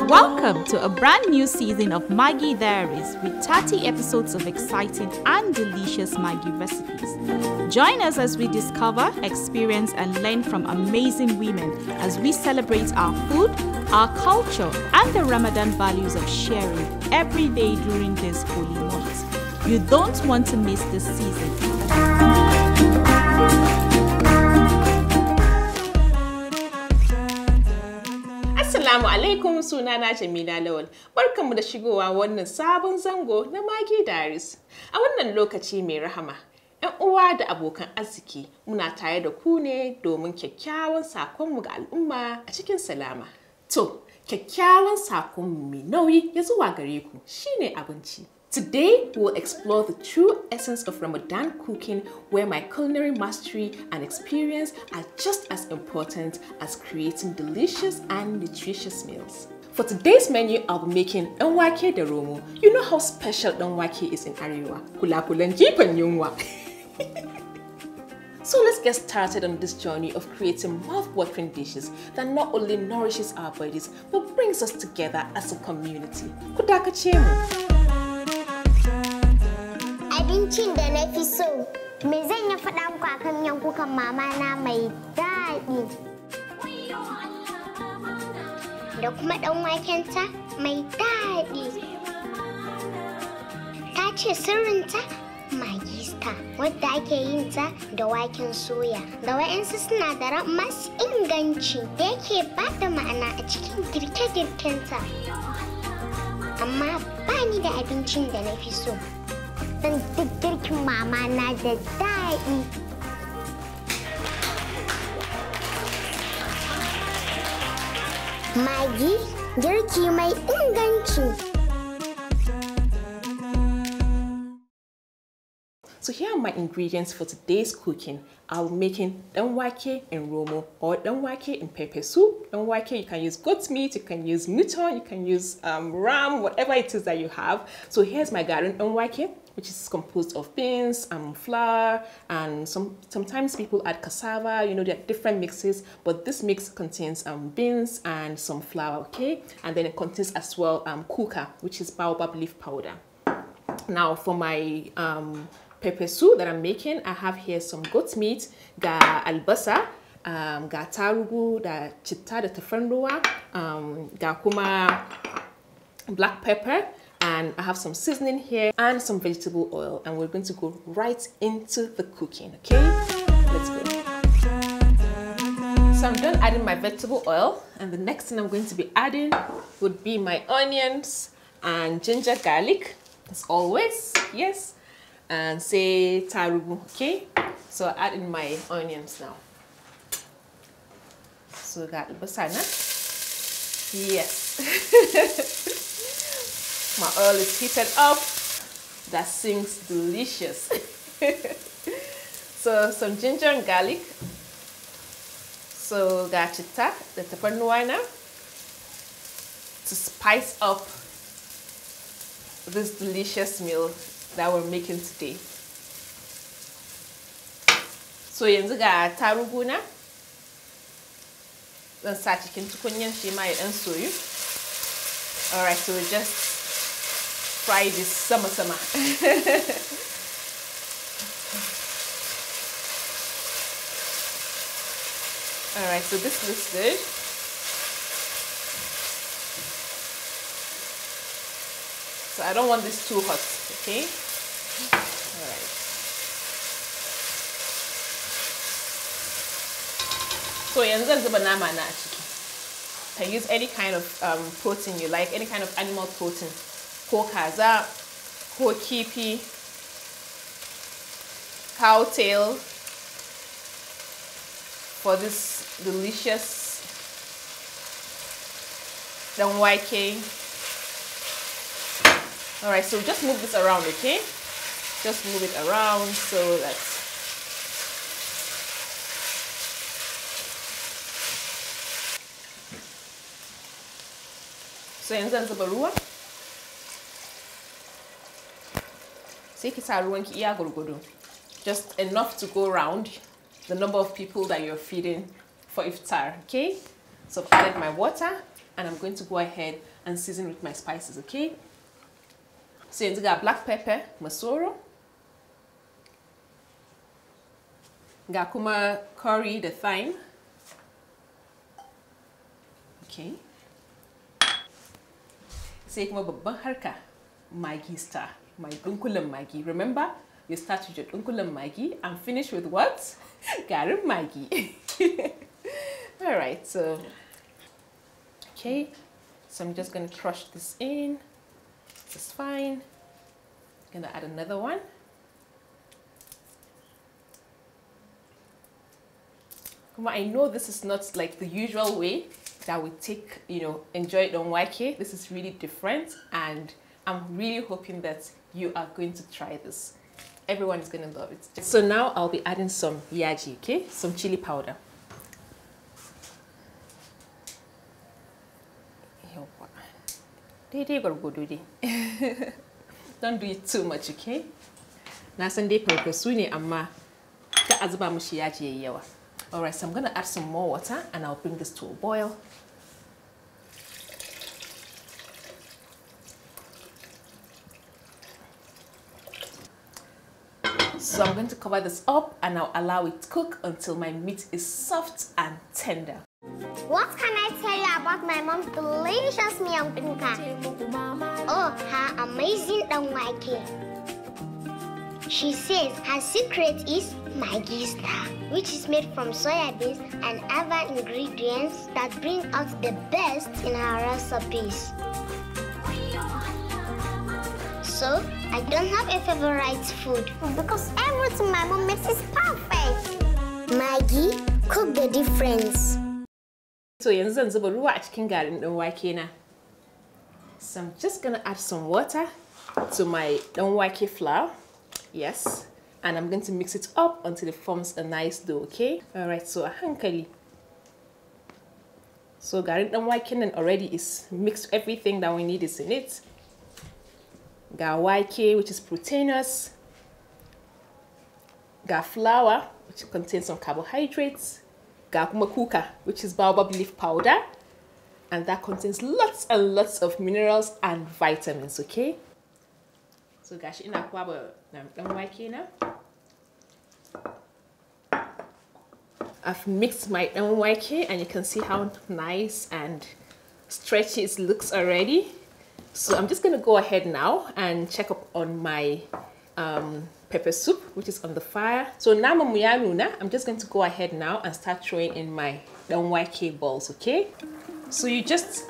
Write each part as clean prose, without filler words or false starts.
Welcome to a brand new season of MAGGI Diaries with 30 episodes of exciting and delicious MAGGI recipes. Join us as we discover, experience and learn from amazing women as we celebrate our food, our culture and the Ramadan values of sharing every day during this holy month. You don't want to miss this season. Assalamu alaikum, sunana Jamila Lawal. Barkanmu da shigowa wannan sabon zango na MAGGI Diaries. A wannan lokaci mai rahama, 'yan uwa da abokan arziki muna tare da ku ne domin kyakkyawan sakonmu ga al'umma a cikin salama. To, kyakkyawan sakonmu mai nauyi ya zuwa gare ku shine abinci. Today, we will explore the true essence of Ramadan cooking, where my culinary mastery and experience are just as important as creating delicious and nutritious meals. For today's menu, I'll be making danwake da romo. You know how special danwake is in Arewa. Kula-kulan jifan yunwa. So let's get started on this journey of creating mouth-watering dishes that not only nourishes our bodies, but brings us together as a community. Ku dakace mu. Abincin da na fi so, me zan yi faɗa muku akan miyan kukan mama na mai daɗi. Da kuma ɗan wakenta mai daɗi. Ta ce sirrinta Maggi Star, wadda ake yin ta da waken soya. Da wa'yansu sinadaran masu inganci da yake ba da ma'ana a cikin girke-girkenta. Amma ba ni da abincin da na fi so. Dan duk girkin mama na da daɗi. Maggi, girki mai inganci. So here are my ingredients for today's cooking. I'll be making danwake and romo, or danwake and pepper soup. Danwake, you can use goat meat, you can use mutton, you can use ram, whatever it is that you have. So here's my garden danwake, which is composed of beans, flour, and sometimes people add cassava. You know, there are different mixes, but this mix contains beans and some flour, okay? And then it contains as well kuka, which is baobab leaf powder. Now for my pepper soup that I'm making, I have here some goat meat, ga albasa, ga tarugu, da chitta da tafarnuwa, ga kuma black pepper, and I have some seasoning here and some vegetable oil, and we're going to go right into the cooking, okay? Let's go. So I'm done adding my vegetable oil, and the next thing I'm going to be adding would be my onions and ginger garlic, as always, yes, and say tarugu, okay? So I add in my onions now. So got the basana. Yes. My oil is heated up. That seems delicious. So some ginger and garlic. So got chitta, the tafarnuwa now, to spice up this delicious meal that we're making today. So yanzu ga tarugu na. Zan sa cikin tukunyan shi ma ya dan soyu. All right, so we just fry this sama-sama. All right, so this looks good. So I don't want this too hot, okay? All right. So yanzu zan zuba nama na a ciki. You can use any kind of protein you like, any kind of animal protein. Ko kaza, ko kifi, cow tail, for this delicious danwake. All right, so just move this around, okay? Just move it around so that so yanzu zan zuba ruwa. Sai ki sa ruwanki iya gurgudu. Just enough to go around the number of people that you're feeding for iftar, okay? So I've added my water and I'm going to go ahead and season with my spices, okay? So you got black pepper, masoro. Got kuma curry, the thyme. Okay. Sai kuma babban harka Maggi star, my dunkulen Maggi. Remember, you start with your dunkulen Maggi and finish with what? Garin Maggi. All right, so okay, so I'm just gonna crush this in. This is fine. Gonna add another one. I know this is not like the usual way that we take, enjoy Danwake. This is really different, and I'm really hoping that you are going to try this. Everyone is going to love it. So now I'll be adding some yaji, okay? Some chili powder. Don't do it too much, okay? Na san dai farfesu ne amma ka azuba mushi yaji yayi yawa. Alright, so I'm going to add some more water and I'll bring this to a boil. So I'm going to cover this up and I'll allow it to cook until my meat is soft and tender. What can I tell you about my mom's delicious miyang bingka? Oh, her amazing danwake. She says her secret is MAGGI star, which is made from soya beans and other ingredients that bring out the best in her recipes. So, I don't have a favorite food because everything my mom makes is perfect. MAGGI, cook the difference. So yanzu zan zuba ruwa a cikin garin danwake na. So I'm just gonna add some water to my danwake flour. Yes, and I'm going to mix it up until it forms a nice dough, okay? All right, so a hankali. So garin danwake nan already is mixed. Everything that we need is in it. Ga wake, which is proteinous. Ga flour, which contains some carbohydrates. Ga kuma kuka, which is baobab leaf powder, and that contains lots and lots of minerals and vitamins, okay? So gashi ina kwaba danwake na. I've mixed my danwake and you can see how nice and stretchy it looks already. So I'm just going to go ahead now and check up on my pepper soup, which is on the fire. So now I'm just going to go ahead now and start throwing in my danwake balls, okay? So you just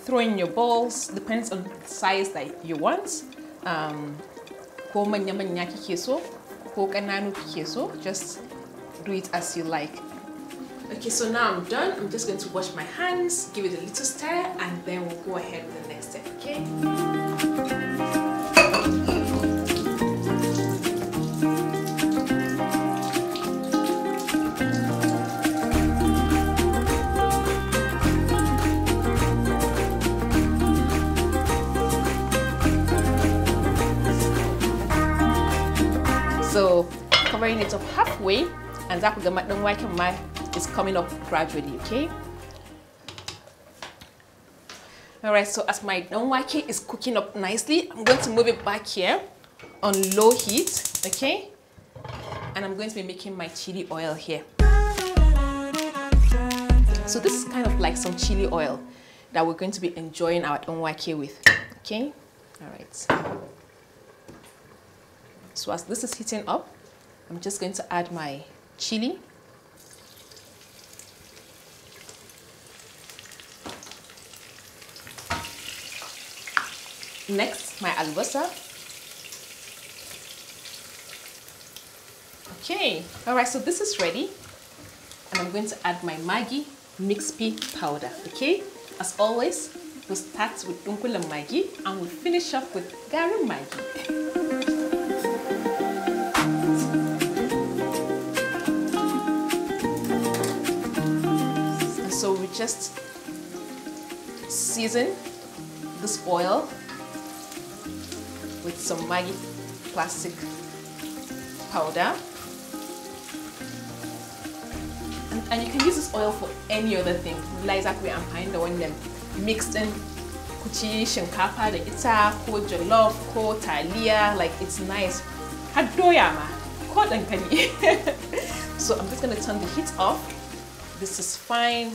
throw in your balls, depends on the size that you want. Ko manya-manya kike so, ko kananu kike so, just do it as you like. Okay, so now I'm done. I'm just going to wash my hands, give it a little stir, and then we'll go ahead with the next step, okay? So covering it up halfway, and that is coming up gradually, okay? All right, so as my danwake is cooking up nicely, I'm going to move it back here on low heat, okay? And I'm going to be making my chili oil here. So this is kind of like some chili oil that we're going to be enjoying our danwake with, okay? All right. So as this is heating up, I'm just going to add my chili. Next, my albasa. Okay, all right, so this is ready. And I'm going to add my MAGGI mixed pea powder, okay? As always, we'll start with dunkulen Maggi and we'll finish up with garin Maggi. So we just season this oil with some MAGGI plastic powder. And And you can use this oil for any other thing. Like exactly I'm finding the one them mixed in kuchi shinkafa da ita ko jollof ko taliya, like it's nice. Har doya ma ko dankali. So I'm just gonna turn the heat off. This is fine,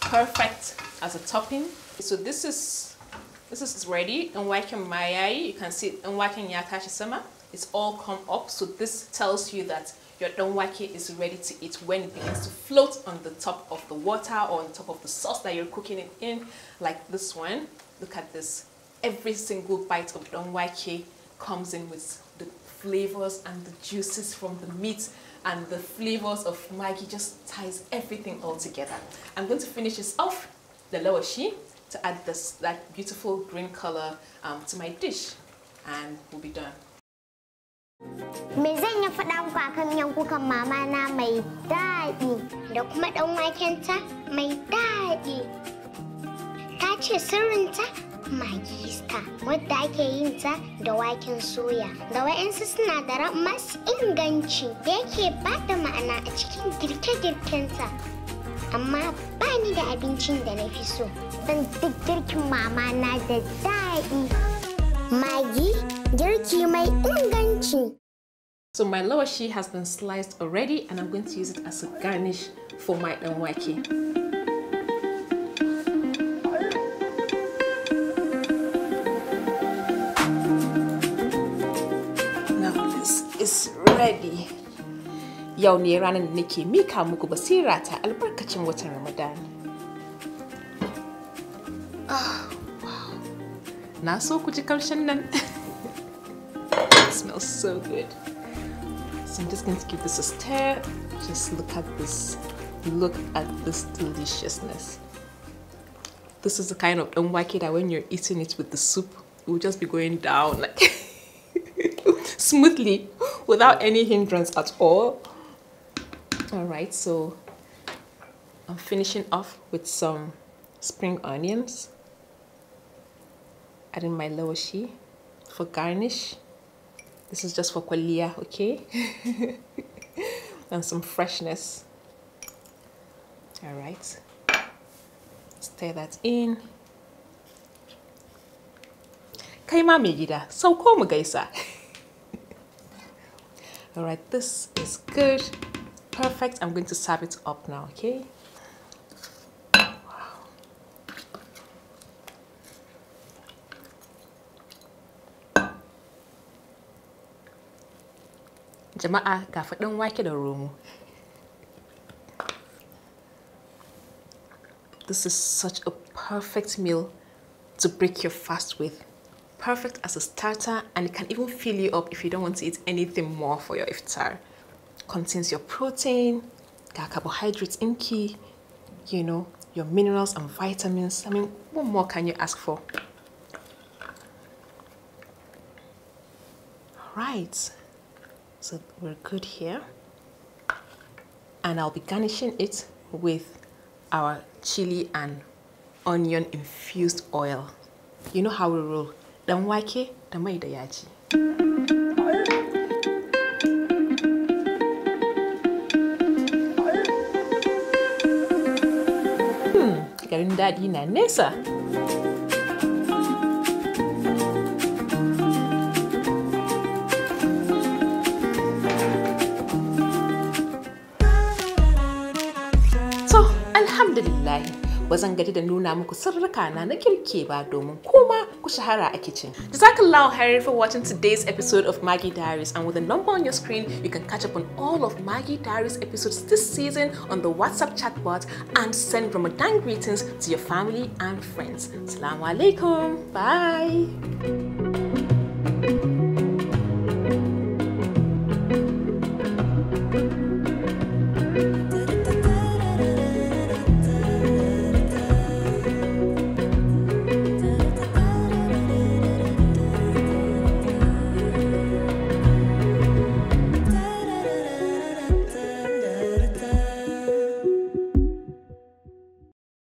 perfect as a topping. So this is ready. And waken mayayi, you can see and waken ya tashi sama. It's all come up. So this tells you that your danwake is ready to eat when it begins to float on the top of the water or on top of the sauce that you're cooking it in, like this one. Look at this. Every single bite of danwake comes in with the flavors and the juices from the meat, and the flavors of Maggi just ties everything all together. I'm going to finish this off, the lawashi, to add that beautiful green color to my dish, and we'll be done. Me zan yi faɗa muku akan miyan kukan mama na mai daɗi da kuma ɗan wakenta mai daɗi. Ta ce sirrinta MAGGI star wadda ake yin ta da waken soya da wa'yansu sinadaran masu inganci da yake ba da ma'ana a cikin girke-girkenta. Amma ba ni da abincin da na fi so, don duk girkin mama na da daɗi. MAGGI girki mai inganci. So my lawashi has been sliced already, and I'm going to use it as a garnish for my danwake. Now this is ready. Yau ne ranar da nake mika muku basira ta albarkacin watan Ramadan. Oh, wow. Na so ku ji karshen nan. It smells so good. So I'm just going to give this a stir. Just look at this. Look at this deliciousness. This is the kind of danwake that when you're eating it with the soup, it will just be going down like smoothly without any hindrance at all. All right, so I'm finishing off with some spring onions. Adding my lawashi for garnish. This is just for kwaliya, okay? And some freshness. All right. Stir that in. Kai ma mai gida, sauko mu gaisa. All right, this is good. Perfect. I'm going to serve it up now, okay? Jama'a ga faɗin wake da romo. This is such a perfect meal to break your fast with. Perfect as a starter, and it can even fill you up if you don't want to eat anything more for your iftar. Contains your protein, got carbohydrates in key, you know, your minerals and vitamins. I mean, what more can you ask for? All right. So we're good here, and I'll be garnishing it with our chili and onion infused oil. You know how we roll. Danwake da mai da yaji. Garin daɗi na nesa. Alhamdulillah, ba zan gaji da nuna muku sirrika na girke ba domin kuma ku shahara a kitchen. Jazakallahu khairan for watching today's episode of MAGGI Diaries, and with the number on your screen, you can catch up on all of MAGGI Diaries episodes this season on the WhatsApp chatbot and send Ramadan greetings to your family and friends. Assalamu alaikum. Bye.